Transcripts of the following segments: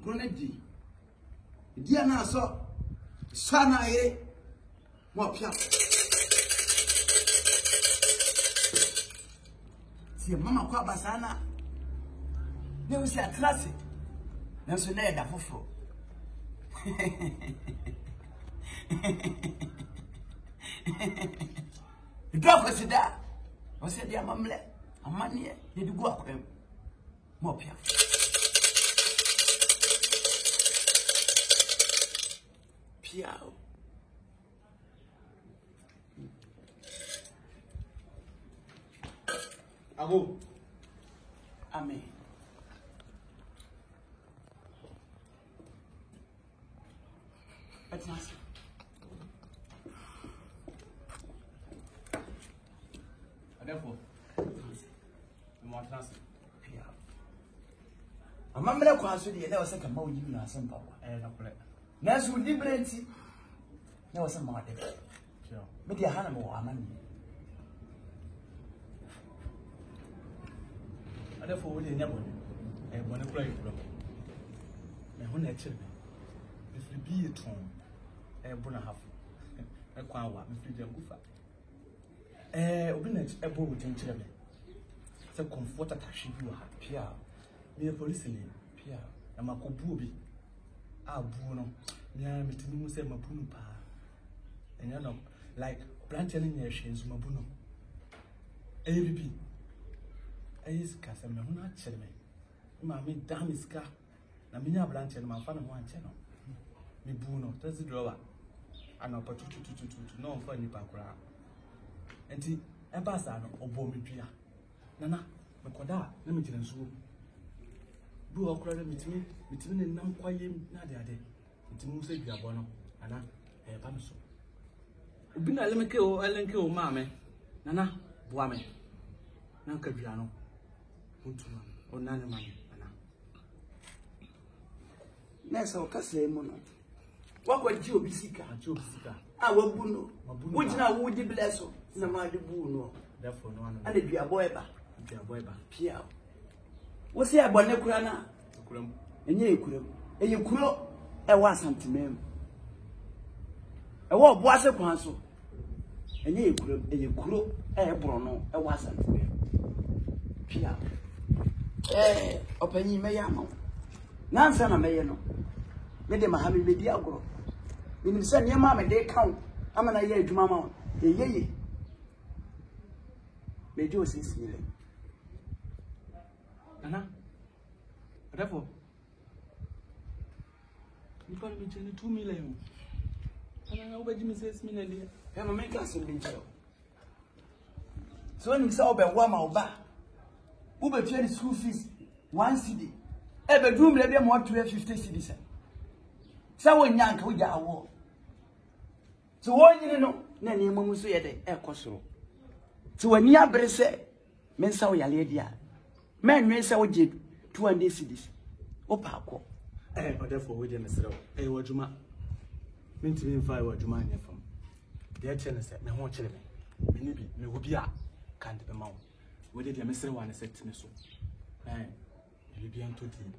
Grenade. Diana so sana ye mo pia. Si mama kwa basana. Ne o si atrase. Na so na da foforo. Drop us da. O se dia mamle. Amane ye di go akwem. Mo pia. Piao. Ago. Amen. Atnas. Adefo. Mo atnas. Piao. Amamle kwa so de na o se kama oyi na asem papa. Na kole. Na so di brenti. Na o se ma de. Piao. Me dia hana mo amani. Adefo wo de nyabo. Mo ne kula yikulo. Me ho na chire me. Me firi bi eton. Bu na hafu. Kwa wa me firi jangufa. Obi na ebo wo tenchire me. Se comfort atashi bi wa ha. Piao. Me police ni. Piao. Na makobu obi. Abu no. Me metimi mu se mabunu pa. Enya no like branch any nya hwe nso mabu no. Bibi. Sika se me ho na kire me. Ma me dam sika. Na me nya branch no ma fa no ho anche no. Me bu no. Tezi drawer. Ana pa tutu no fa ni pa kura. Enti eba sa no obo me dua. Nana me koda na me gina nsuo. Bu okura na mitimi ne nam kwaye na ade. Mitimi mu se duabo no. Ana ba me so. Obi na elenke o ma me. Nana boa me. Na ka dua no. Untuma. Onane ma me. Ana. Nessa o kase mu no. Wakwa ji obi sika. Wabu no. Wo gina wo di blesso na ma de bu no. Therefore no one. Ade duabo eba. Duabo eba. Pia. Wo se abone kura na. Kuram. Enye ekuram. Eye kuro e wa santimem. E wo bo ase kwan so. Enye ekuram, eye kuro e bro no e wa santimem. Pia. Opanyi me ya ma. Nansa na meye no. Me de mahami me di agoro. Minim se niam me de kan ama na ye adwuma ma won. Eyeye. Me jo sisile. Nana. Therefore. You call me 2 million. And I obey me 6 million. E ma me ka se bi nche. So nim se obewa ma oba. Wo be tue ni school fees 1 cedi. E be dum le bia mo 50 cedis. Sa wo nyanka wo ja awo. So wo nyine no na ne mamu so ye de e kosoro. So wani abere se men sa wo yale dia. Men nwe se wo je 200 cedis. O pa akọ. Therefore we dey mesrew. Wadwuma. Mentimi mfa wadwuma anya fam. De chene se me ho kire me. Me ni bi me wo bi a kan de be ma wo. We dey mesrew wan se timi so. Me bi anto di.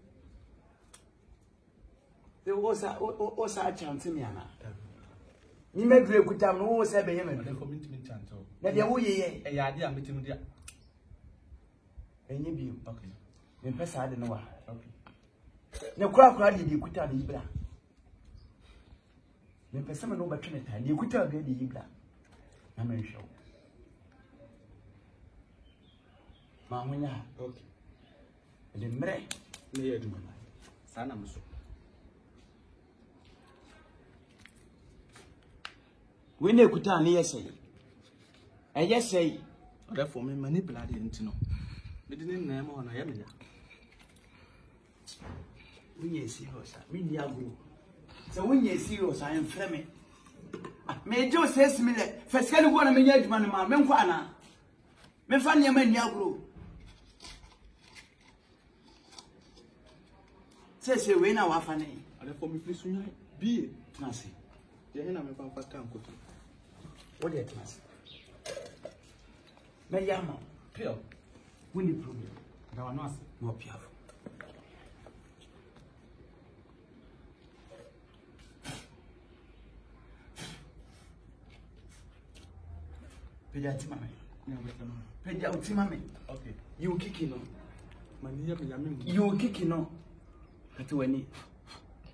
The osa chance me ana. Ni medre kutam no wo se be ye me. Therefore mentimi chance o. Na de wo ye ya ade a metimi dia. Enye bi. Okay. Me pesa ade no wa. Okay. Ne kura de kuta na ibra. Me pesa me no ba twene ta. De kuta ga de ibra. Na me hwe. Ma hunya. Okay. De mre Me ye adwuma. Sana mso. we na kuta na yesey. Yesey. Therefore me mani blade ntino. Me di ne na ma na ya me ya. Wunye serious. Me ni ago. So wunye serious I am frame. Me jo 6 million. First can go na me nya adwuma no ma me nko ana. Me fa ne ma ni agro. Say we na wa fa ne. Therefore me free sunya bi Trans. ye na me fa kan ko. What the trans? Me yama. Pio. Wuni problem. Da wa no ase. No piafo. Pediati mame. Yeah, with them. Pediati mame. Okay. You kicking no. Mania, You kicking no. Katuani.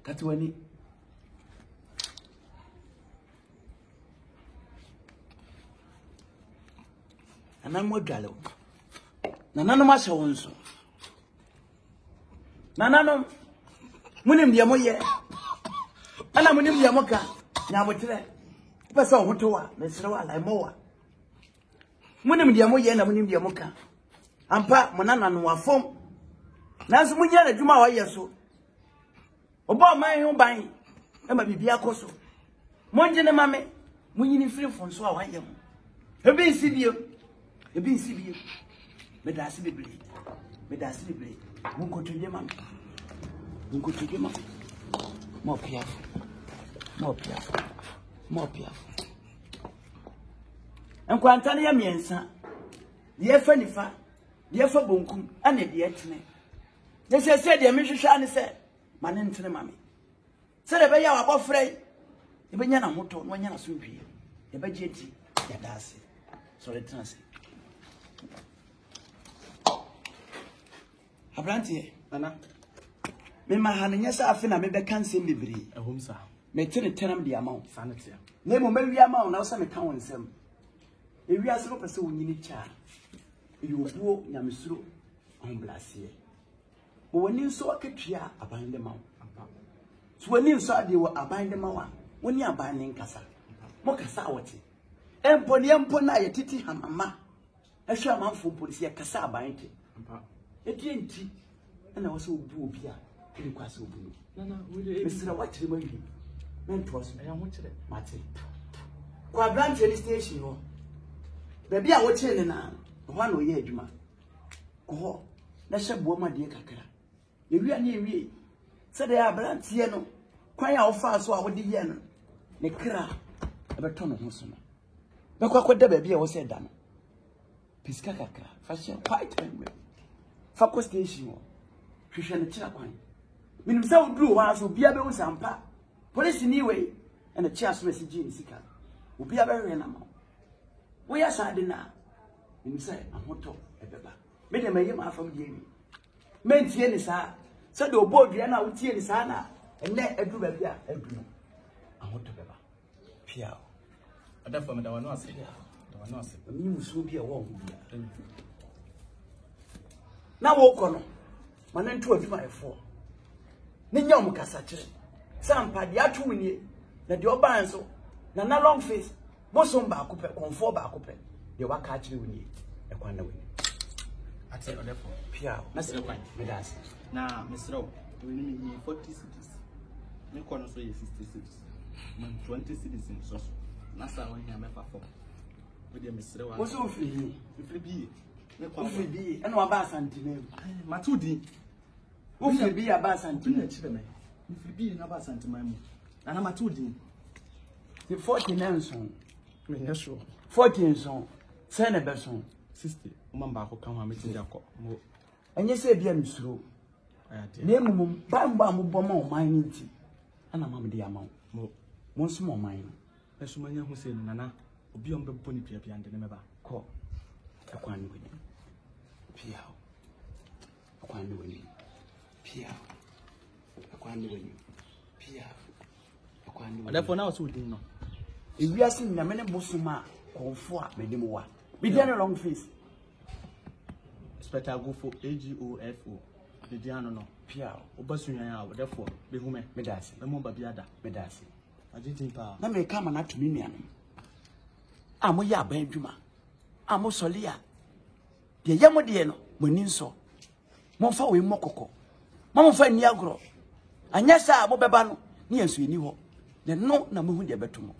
Katuani. And I'm what gallo. Nana masa wonso. Nana no. Munim dia moye. Ana munim dia moka. Nya botre. Pesa hotowa, mesrewa lai mowa. Munim dia moye na munim dia moka. Ampa monana no wafom. Nanso munya na dwuma wa yeso. Oba man ho ban. E ma bibia koso. Monje ne mame. Munyini free fon so a wa yem. Ebi nsibio. Ebi nsibio. Medasi bebre. Medasi bebre. Munkotoje mame. Munkotoje mame. More piafo. More piafo. More piafo. Enkwantane ya miensa. Ye fa nifa. Ye fa bonkum. Ane de etene. Ye se de mehwehwa ne se. Mane ntene mame. Se de be ya wabofrei. Ye benya na hoto, no nya na so ntwie. Ye be jeti ya dase. So le transe. Abrantie. Nana. Me ma hanenya sa afi na me be kan sem bebre. Ehom sa. Me tene tenam de amount. Sanity. Na mo mawi amount na wo me kan wonsem. Ewi ase no pese wonyini cha. Eyi obuo nyamesuro on blase. Wo woni nso akatua aban de mawo. So woni nso ade wo aban de mawo. Woni aban ne nkasa. Mo kasa wote. Empo ne empo na ye titi hamama. Ehwe amanfo police ye kasa aban te. Eti enti na wo se obu obi a ni kwase obu. Nana, we Mr. Watching my mentors. I am watching it. Martin. Kwa branch any station ho. Baby a watching na one no ye adwuma. Ko na hyebo ma de kakra. Ewi ani ewi. Se de ya branch ye no. Kwan ya ofa so a wo de ye no. Ne kra e beto no ho so no. Be kwa kwada baby a wo se da no. Piska kakra. Fashion quite anyway. Fa station ho. Hwehwe ne kira kwan. Minim sa udru wa so bia be usampa. Police ni we and the chair so message in sika. Obi abere na ma. We ya sa de na. Minim say ahoto ebeba. Me de mayem afam de ni. Mentie ni sa. Sa de obodua na wotie ni sa na. Enne adru ba bia adru. Ahoto beba. Pia. Ada for me da wano ase. Da wano ase. Ni musu bia wo hu bia. Na wo kono. Manantu aduma efo. Ninya omukasa kire sampa de atu nie na de oba nso na long face bosom ba akopɛ konfo ba akopɛ de waka kire woni e kwan na woni ate odefo pia na sere kwan medas na mesro we ni 40 cities me kono so ye 60 cities man 20 cities in so na sa won ya me fa fo we de mesre wa wo so free bi me kwa free bi e na wa ba santime matudi wo free bi ya ba santime na chire me bi na ba santime mu na matudi the 49 son me nyesho 14 son say na be son 60 umamba ko kan wa metinja ko mo enye se bia misuro ayade na emumum ba mba mbo ma o man nti ana mam de ama mo nso mo man esumanya hu se nana obi on be boni pia ande ne meba ko ekwan ni woni pia ekwan ni woni pia ekwan ni woni pia ekwan ni woni odefo na so din no ewiase nyame ne bosoma konfo a medim wa bi dey long face spectagofo agofo de diano no pia obasunyan a odefo be hume medase be mo ba biada medase ajitin pa na me ka ma na to mi nuanom a mo ya ban dwuma a mo sole a de yemo de no mo ni nso mo fa we mokoko mo fa ni agro anya sa mo beba no ni enso ni ho ne no na mo hu de beto mo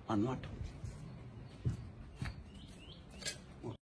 ano ato